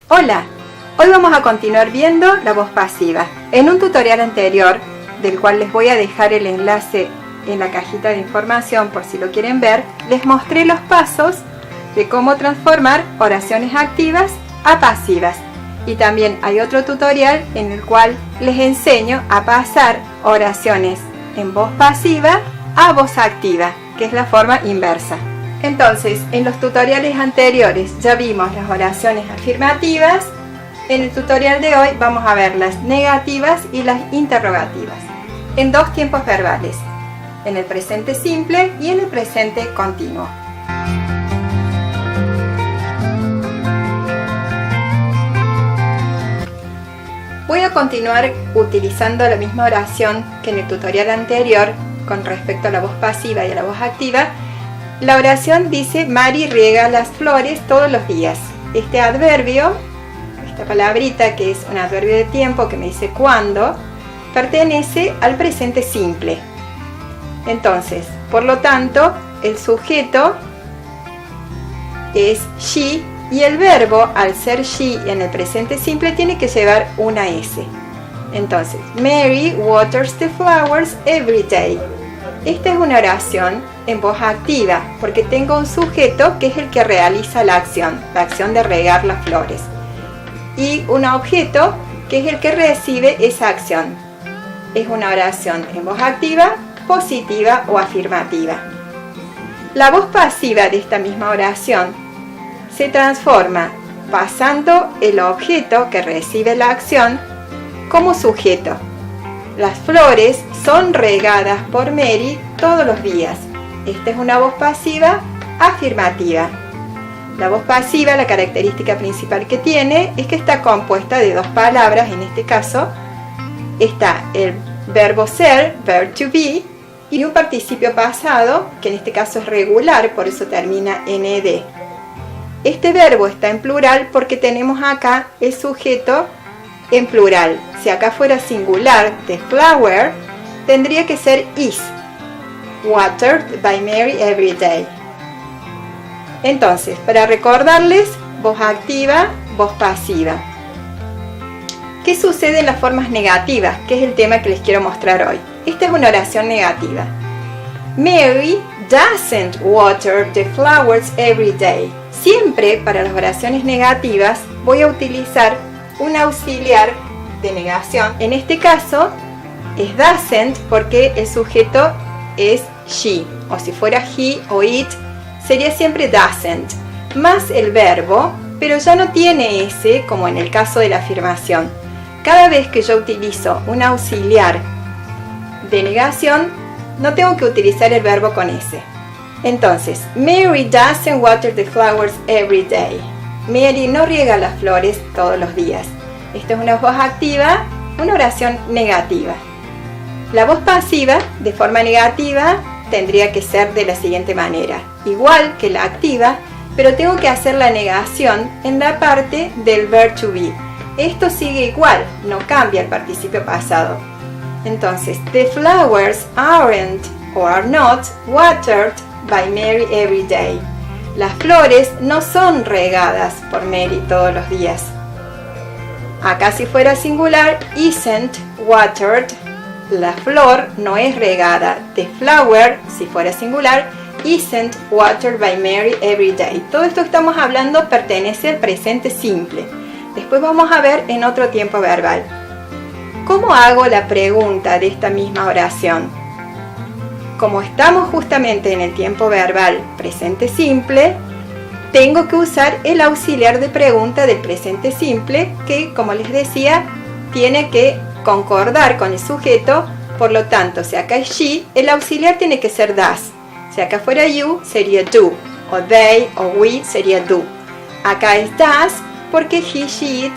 Hola, hoy vamos a continuar viendo la voz pasiva. En un tutorial anterior, del cual les voy a dejar el enlace en la cajita de información por si lo quieren ver, les mostré los pasos de cómo transformar oraciones activas a pasivas. Y también hay otro tutorial en el cual les enseño a pasar oraciones en voz pasiva a voz activa, que es la forma inversa. Entonces, en los tutoriales anteriores ya vimos las oraciones afirmativas. En el tutorial de hoy vamos a ver las negativas y las interrogativas, en dos tiempos verbales, en el presente simple y en el presente continuo. Voy a continuar utilizando la misma oración que en el tutorial anterior con respecto a la voz pasiva y a la voz activa. La oración dice: Mari riega las flores todos los días. Este adverbio, esta palabrita que es un adverbio de tiempo que me dice cuándo, pertenece al presente simple. Entonces, por lo tanto, el sujeto es she y el verbo, al ser she en el presente simple, tiene que llevar una S. Entonces, Mary waters the flowers every day. Esta es una oración en voz activa porque tengo un sujeto que es el que realiza la acción de regar las flores, y un objeto que es el que recibe esa acción. Es una oración en voz activa, positiva o afirmativa. La voz pasiva de esta misma oración se transforma pasando el objeto que recibe la acción como sujeto. Las flores son regadas por Mary todos los días. Esta es una voz pasiva afirmativa. La voz pasiva, la característica principal que tiene es que está compuesta de dos palabras. En este caso está el verbo ser, verb to be, y un participio pasado, que en este caso es regular, por eso termina en ed. Este verbo está en plural porque tenemos acá el sujeto en plural. Si acá fuera singular, the flower, tendría que ser is, watered by Mary every day. Entonces, para recordarles, voz activa, voz pasiva. ¿Qué sucede en las formas negativas? Que es el tema que les quiero mostrar hoy. Esta es una oración negativa. Mary doesn't water the flowers every day. Siempre para las oraciones negativas voy a utilizar un auxiliar de negación. En este caso es doesn't porque el sujeto es she, o si fuera he o it sería siempre doesn't, más el verbo, pero ya no tiene ese como en el caso de la afirmación. Cada vez que yo utilizo un auxiliar de negación, no tengo que utilizar el verbo con ese. Entonces, Mary doesn't water the flowers every day. Mary no riega las flores todos los días. Esta es una voz activa, una oración negativa. La voz pasiva, de forma negativa, tendría que ser de la siguiente manera. Igual que la activa, pero tengo que hacer la negación en la parte del verb to be. Esto sigue igual, no cambia el participio pasado. Entonces, the flowers aren't or are not watered by Mary every day. Las flores no son regadas por Mary todos los días. Acá si fuera singular, isn't watered. La flor no es regada. The flower, si fuera singular, isn't watered by Mary every day. Todo esto que estamos hablando pertenece al presente simple. Después vamos a ver en otro tiempo verbal. ¿Cómo hago la pregunta de esta misma oración? Como estamos justamente en el tiempo verbal presente simple, tengo que usar el auxiliar de pregunta del presente simple que, como les decía, tiene que concordar con el sujeto. Por lo tanto, si acá es she, el auxiliar tiene que ser does. Si acá fuera you, sería do, o they o we sería do. Acá es does porque he, she, it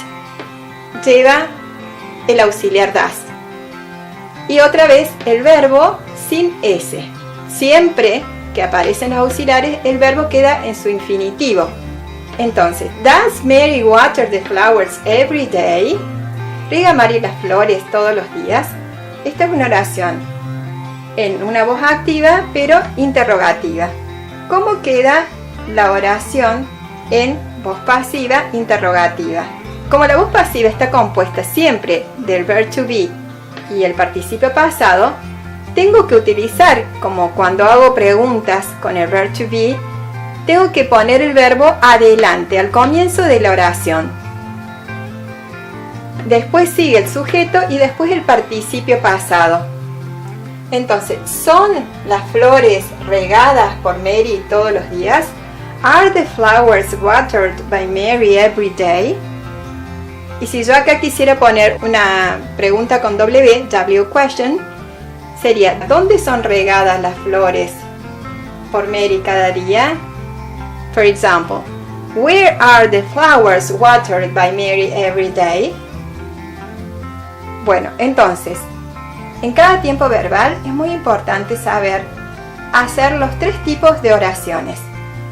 lleva el auxiliar does. Y otra vez el verbo sin S. Siempre que aparecen los auxiliares, el verbo queda en su infinitivo. Entonces, does Mary water the flowers every day? ¿Riega Mary las flores todos los días? Esta es una oración en una voz activa, pero interrogativa. ¿Cómo queda la oración en voz pasiva interrogativa. Como la voz pasiva está compuesta siempre del verb to be y el participio pasado, tengo que utilizar, como cuando hago preguntas con el verb to be, tengo que poner el verbo adelante, al comienzo de la oración. Después sigue el sujeto y después el participio pasado. Entonces, ¿son las flores regadas por Mary todos los días? Are the flowers watered by Mary every day? Y si yo acá quisiera poner una pregunta con W question, sería, ¿dónde son regadas las flores por Mary cada día? For example, where are the flowers watered by Mary every day? Bueno, entonces, en cada tiempo verbal es muy importante saber hacer los 3 tipos de oraciones: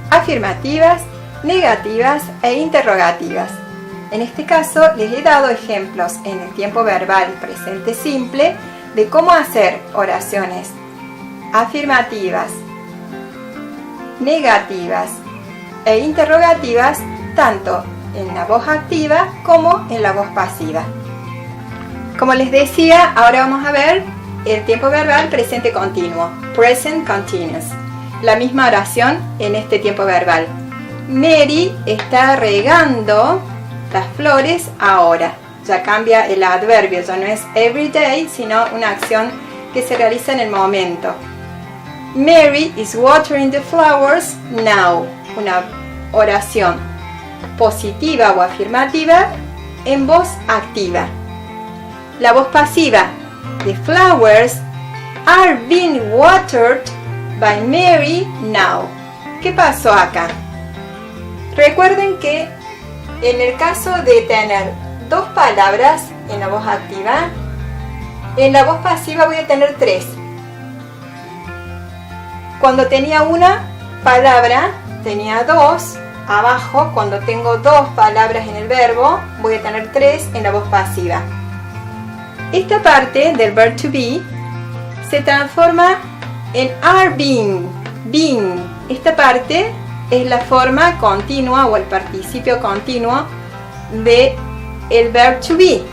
afirmativas, negativas e interrogativas. En este caso les he dado ejemplos en el tiempo verbal presente simple de cómo hacer oraciones afirmativas, negativas e interrogativas tanto en la voz activa como en la voz pasiva. Como les decía, ahora vamos a ver el tiempo verbal presente continuo, present continuous. La misma oración en este tiempo verbal. Mary está regando las flores ahora. Ya cambia el adverbio, ya no es every day, sino una acción que se realiza en el momento. Mary is watering the flowers now. Una oración positiva o afirmativa en voz activa. La voz pasiva. The flowers are being watered by Mary now. ¿Qué pasó acá? Recuerden que en el caso de tener 2 palabras en la voz activa, en la voz pasiva voy a tener 3. Cuando tenía una palabra, tenía 2. Abajo, cuando tengo 2 palabras en el verbo, voy a tener 3 en la voz pasiva. Esta parte del verb to be se transforma en are being, being. Esta parte es la forma continua o el participio continuo de el verb to be.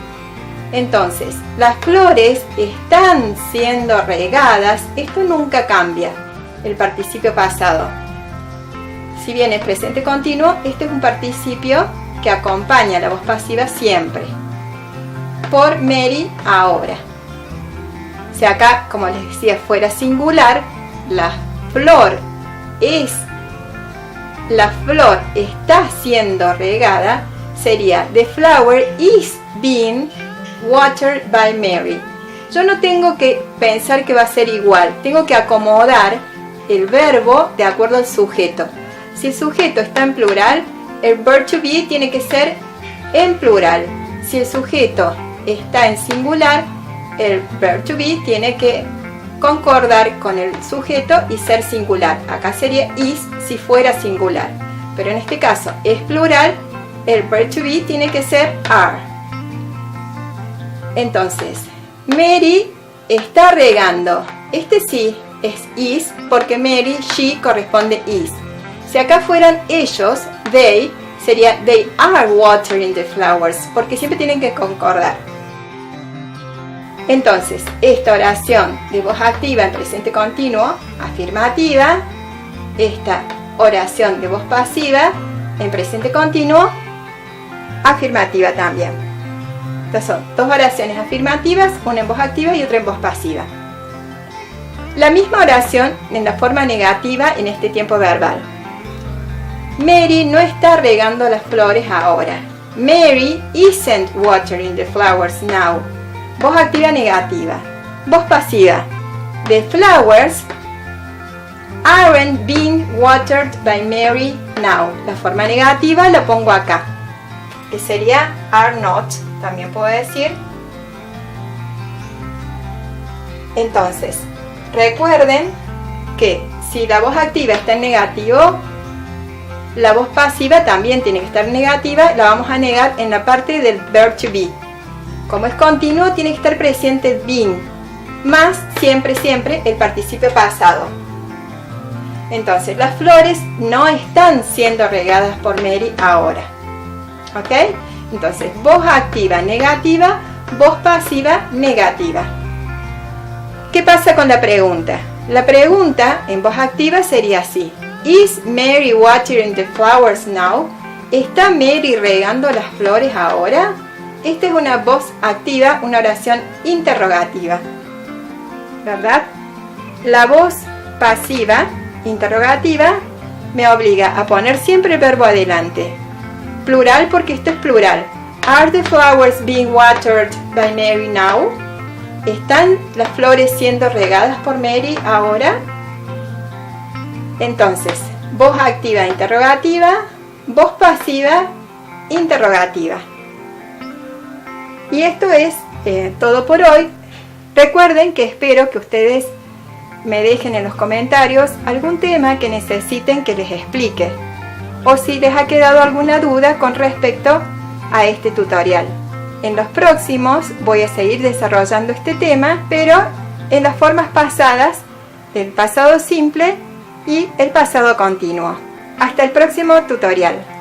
Entonces, las flores están siendo regadas. Esto nunca cambia, el participio pasado. Si bien es presente continuo, este es un participio que acompaña a la voz pasiva siempre. Por Mary ahora. Si acá, como les decía, fuera singular, la flor está siendo regada, sería the flower is being watered by Mary. Yo no tengo que pensar que va a ser igual, tengo que acomodar el verbo de acuerdo al sujeto. Si el sujeto está en plural, el verb to be tiene que ser en plural. Si el sujeto está en singular, el verb to be tiene que concordar con el sujeto y ser singular. Acá sería is si fuera singular, pero en este caso es plural, el verb to be tiene que ser are. Entonces, Mary está regando. Este sí es is porque Mary, she corresponde is. Si acá fueran ellos, they, sería they are watering the flowers, porque siempre tienen que concordar. Entonces, esta oración de voz activa en presente continuo, afirmativa, esta oración de voz pasiva en presente continuo, afirmativa también. Estas son 2 oraciones afirmativas, una en voz activa y otra en voz pasiva. La misma oración en la forma negativa en este tiempo verbal. Mary no está regando las flores ahora. Mary isn't watering the flowers now. Voz activa negativa. Voz pasiva. The flowers aren't being watered by Mary now. La forma negativa la pongo acá, que sería are not, también puedo decir. Entonces, recuerden que si la voz activa está en negativo, la voz pasiva también tiene que estar negativa, la vamos a negar en la parte del verb to be. Como es continuo, tiene que estar presente el being, más siempre el participio pasado. Entonces, las flores no están siendo regadas por Mary ahora. ¿Ok? Entonces, voz activa negativa, voz pasiva negativa. ¿Qué pasa con la pregunta? La pregunta en voz activa sería así. Is Mary watering the flowers now? ¿Está Mary regando las flores ahora? Esta es una voz activa, una oración interrogativa, ¿verdad? La voz pasiva, interrogativa, me obliga a poner siempre el verbo adelante. Plural porque esto es plural. Are the flowers being watered by Mary now? ¿Están las flores siendo regadas por Mary ahora? Entonces, voz activa, interrogativa, voz pasiva, interrogativa. Y esto es todo por hoy. Recuerden que espero que ustedes me dejen en los comentarios algún tema que necesiten que les explique, o si les ha quedado alguna duda con respecto a este tutorial. En los próximos voy a seguir desarrollando este tema, pero en las formas pasadas del pasado simple y el pasado continuo. Hasta el próximo tutorial.